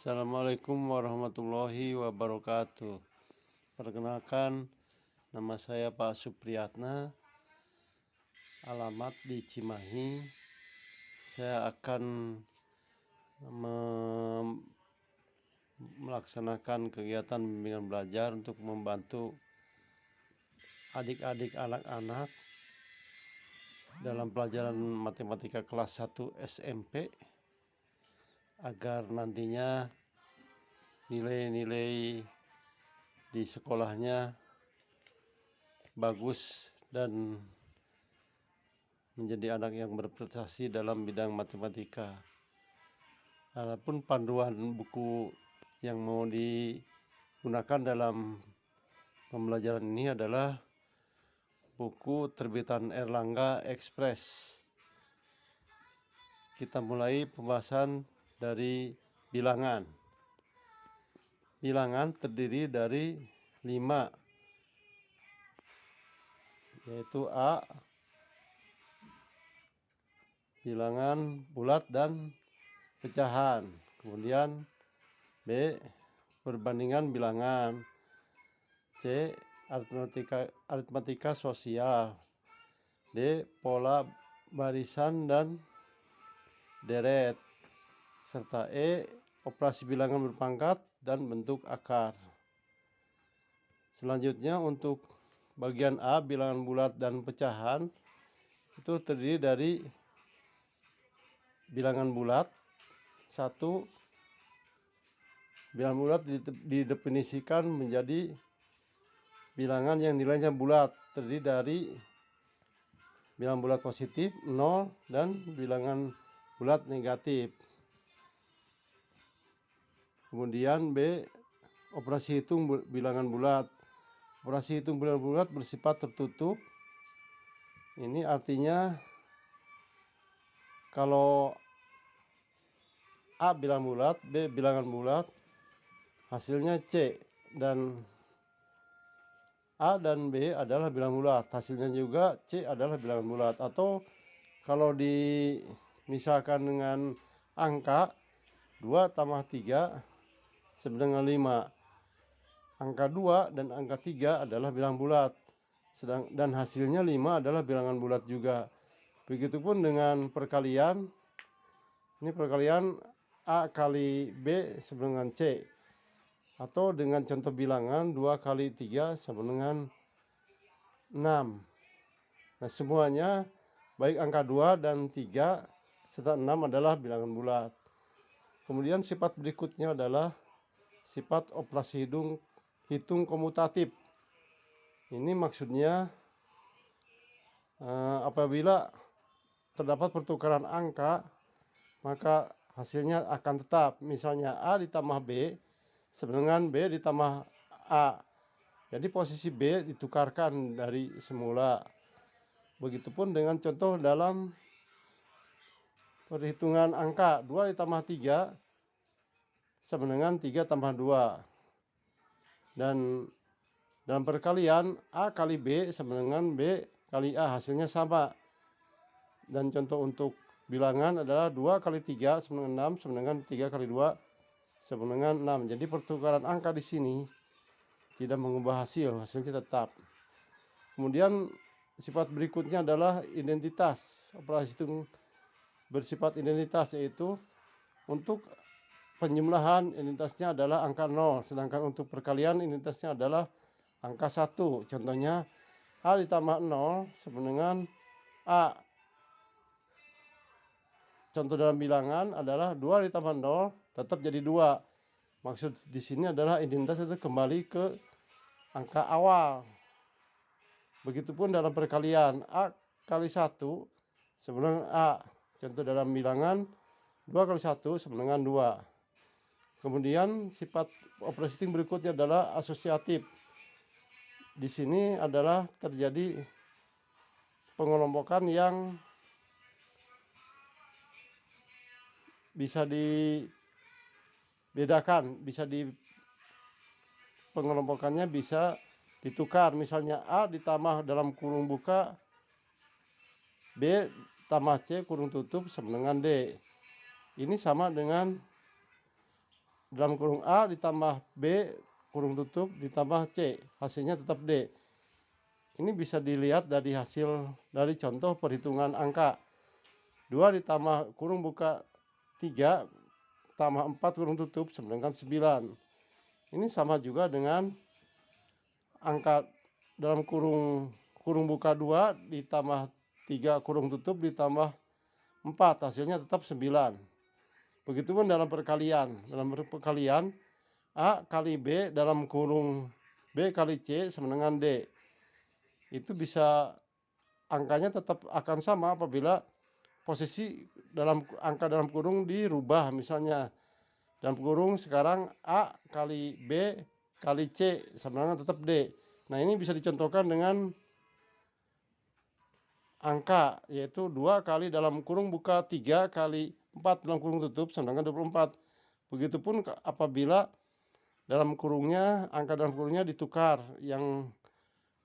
Assalamualaikum warahmatullahi wabarakatuh. Perkenalkan, nama saya Pak Supriyatna, alamat di Cimahi. Saya akan melaksanakan kegiatan bimbingan belajar untuk membantu adik-adik anak-anak dalam pelajaran matematika kelas 1 SMP agar nantinya nilai-nilai di sekolahnya bagus dan menjadi anak yang berprestasi dalam bidang matematika. Adapun panduan buku yang mau digunakan dalam pembelajaran ini adalah buku terbitan Erlangga Express. Kita mulai pembahasan dari bilangan. Bilangan terdiri dari 5, yaitu A, bilangan bulat dan pecahan. Kemudian B, perbandingan bilangan. C, aritmatika sosial. D, pola barisan dan deret. Serta E, operasi bilangan berpangkat dan bentuk akar. Selanjutnya untuk bagian A, bilangan bulat dan pecahan, itu terdiri dari bilangan bulat. 1, bilangan bulat didefinisikan menjadi bilangan yang nilainya bulat, terdiri dari bilangan bulat positif 0 dan bilangan bulat negatif. Kemudian B, operasi hitung bilangan bulat. Operasi hitung bilangan bulat bersifat tertutup. Ini artinya kalau A bilangan bulat, B bilangan bulat, hasilnya C, dan A dan B adalah bilangan bulat, hasilnya juga C adalah bilangan bulat. Atau kalau misalkan dengan angka 2 tambah 3 sama dengan 5. Angka 2 dan angka 3 adalah bilangan bulat, dan hasilnya 5 adalah bilangan bulat juga. Begitupun dengan perkalian. Ini perkalian A kali B sama dengan C. Atau dengan contoh bilangan 2 kali 3 sama dengan 6. Nah, semuanya baik angka 2 dan 3 serta 6 adalah bilangan bulat. Kemudian sifat berikutnya adalah sifat operasi hitung komutatif. Ini maksudnya apabila terdapat pertukaran angka, maka hasilnya akan tetap. Misalnya A ditambah B sama dengan B ditambah A. Jadi posisi B ditukarkan dari semula. Begitupun dengan contoh dalam perhitungan angka 2 ditambah 3 sama dengan 3 tambah 2. Dan dalam perkalian A kali B sama dengan B kali A, hasilnya sama. Dan contoh untuk bilangan adalah 2 kali 3 sama dengan 6 sama dengan 3 kali 2 sama dengan 6. Jadi pertukaran angka di sini tidak mengubah hasilnya tetap. Kemudian sifat berikutnya adalah identitas. Operasi hitung bersifat identitas, yaitu untuk penjumlahan identitasnya adalah angka 0, sedangkan untuk perkalian identitasnya adalah angka 1. Contohnya A ditambah 0 sama dengan A. Contoh dalam bilangan adalah 2 ditambah 0 tetap jadi 2. Maksud di sini adalah identitas itu kembali ke angka awal. Begitupun dalam perkalian A kali 1 sama dengan A. Contoh dalam bilangan 2 kali 1 sama dengan 2. Kemudian sifat operasi hitung berikutnya adalah asosiatif. Di sini adalah terjadi pengelompokan yang bisa dibedakan, pengelompokannya bisa ditukar. Misalnya A ditambah dalam kurung buka B tambah C kurung tutup sama dengan D. Ini sama dengan dalam kurung A ditambah B kurung tutup ditambah C, hasilnya tetap D. Ini bisa dilihat dari hasil dari contoh perhitungan angka. 2 ditambah kurung buka 3 tambah 4 kurung tutup sama dengan 9. Ini sama juga dengan angka dalam kurung buka 2 ditambah 3 kurung tutup ditambah 4, hasilnya tetap 9. Begitupun dalam perkalian. Dalam perkalian A kali B dalam kurung B kali C sama dengan D. Itu bisa angkanya tetap akan sama apabila posisi dalam angka dalam kurung dirubah. Misalnya dalam kurung sekarang A kali B kali C sama dengan tetap D. Nah, ini bisa dicontohkan dengan angka, yaitu 2 kali dalam kurung buka 3 kali 4 dalam kurung tutup sama dengan 24. Begitupun apabila dalam kurungnya, angka dalam kurungnya ditukar, yang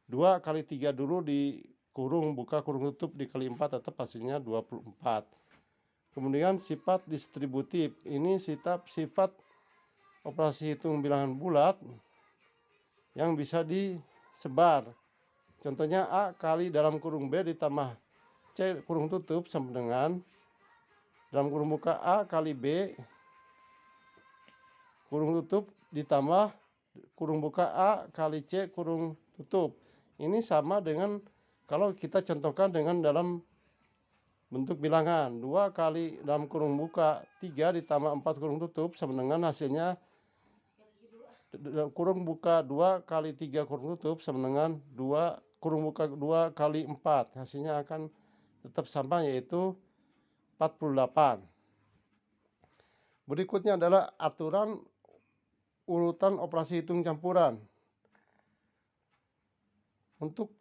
2 kali 3 dulu di kurung buka kurung tutup dikali 4 tetap hasilnya 24. Kemudian sifat distributif, ini sifat operasi hitung bilangan bulat yang bisa disebar. Contohnya A kali dalam kurung B ditambah C kurung tutup sama dengan dalam kurung buka A kali B kurung tutup ditambah kurung buka A kali C kurung tutup. Ini sama dengan kalau kita contohkan dengan dalam bentuk bilangan. 2 kali dalam kurung buka 3 ditambah 4 kurung tutup sama dengan hasilnya kurung buka 2 kali 3 kurung tutup sama dengan 2 kurung buka 2 kali 4. Hasilnya akan tetap sama, yaitu 48. Berikutnya adalah aturan urutan operasi hitung campuran. Untuk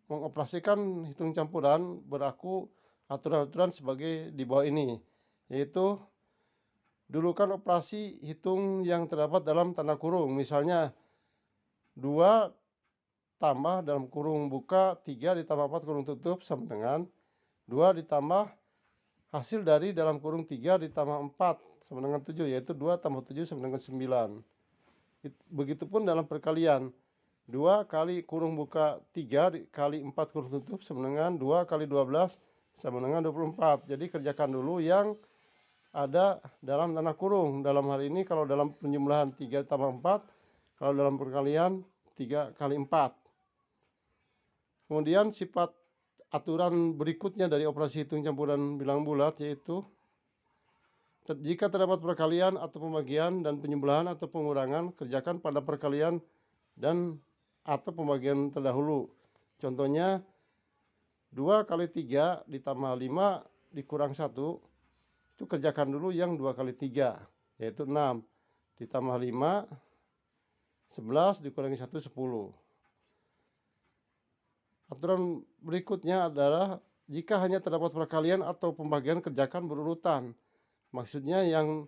mengoperasikan hitung campuran berlaku aturan-aturan sebagai di bawah ini, yaitu dulukan operasi hitung yang terdapat dalam tanda kurung. Misalnya 2 tambah dalam kurung buka 3 ditambah 4 kurung tutup sama dengan 2 ditambah hasil dari dalam kurung 3 ditambah 4 sama dengan 7, yaitu 2 tambah 7 sama dengan 9. Begitupun dalam perkalian, 2 kali kurung buka 3 kali 4 kurung tutup sama dengan 2 kali 12 sama dengan 24. Jadi kerjakan dulu yang ada dalam tanda kurung. Dalam hal ini kalau dalam penjumlahan 3 tambah 4, kalau dalam perkalian 3 kali 4. Kemudian sifat aturan berikutnya dari operasi hitung campuran bilangan bulat, yaitu jika terdapat perkalian atau pembagian dan penjumlahan atau pengurangan, kerjakan pada perkalian dan atau pembagian terdahulu. Contohnya 2 kali 3 ditambah 5 dikurang 1, itu kerjakan dulu yang 2 kali 3, yaitu 6 ditambah 5 11 dikurangi 1 10. Aturan berikutnya adalah jika hanya terdapat perkalian atau pembagian, kerjakan berurutan. Maksudnya yang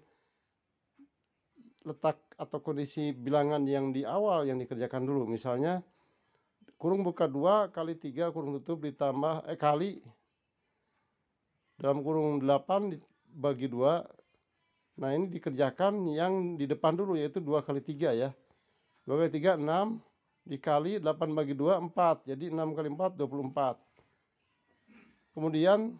letak atau kondisi bilangan yang di awal yang dikerjakan dulu. Misalnya kurung buka 2 kali 3 kurung tutup ditambah kali dalam kurung 8 dibagi 2. Nah, ini dikerjakan yang di depan dulu, yaitu 2 kali 3 ya. 2 kali 3 6 dikali 8 bagi 2 4. Jadi 6 kali 4 24. Kemudian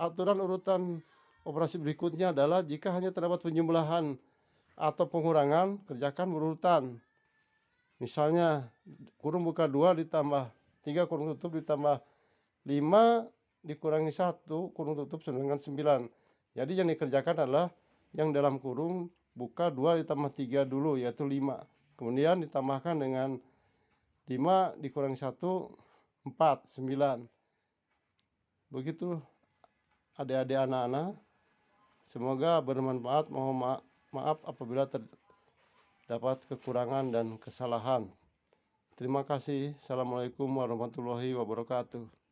aturan urutan operasi berikutnya adalah jika hanya terdapat penjumlahan atau pengurangan, kerjakan berurutan. Misalnya kurung buka 2 ditambah 3 kurung tutup ditambah 5 dikurangi 1 kurung tutup sama dengan 9. Jadi yang dikerjakan adalah yang dalam kurung buka 2 ditambah 3 dulu, yaitu 5. Kemudian ditambahkan dengan 5 dikurangi 1 4 9. Begitu adik-adik anak-anak. Semoga bermanfaat. Mohon maaf apabila terdapat kekurangan dan kesalahan. Terima kasih. Assalamualaikum warahmatullahi wabarakatuh.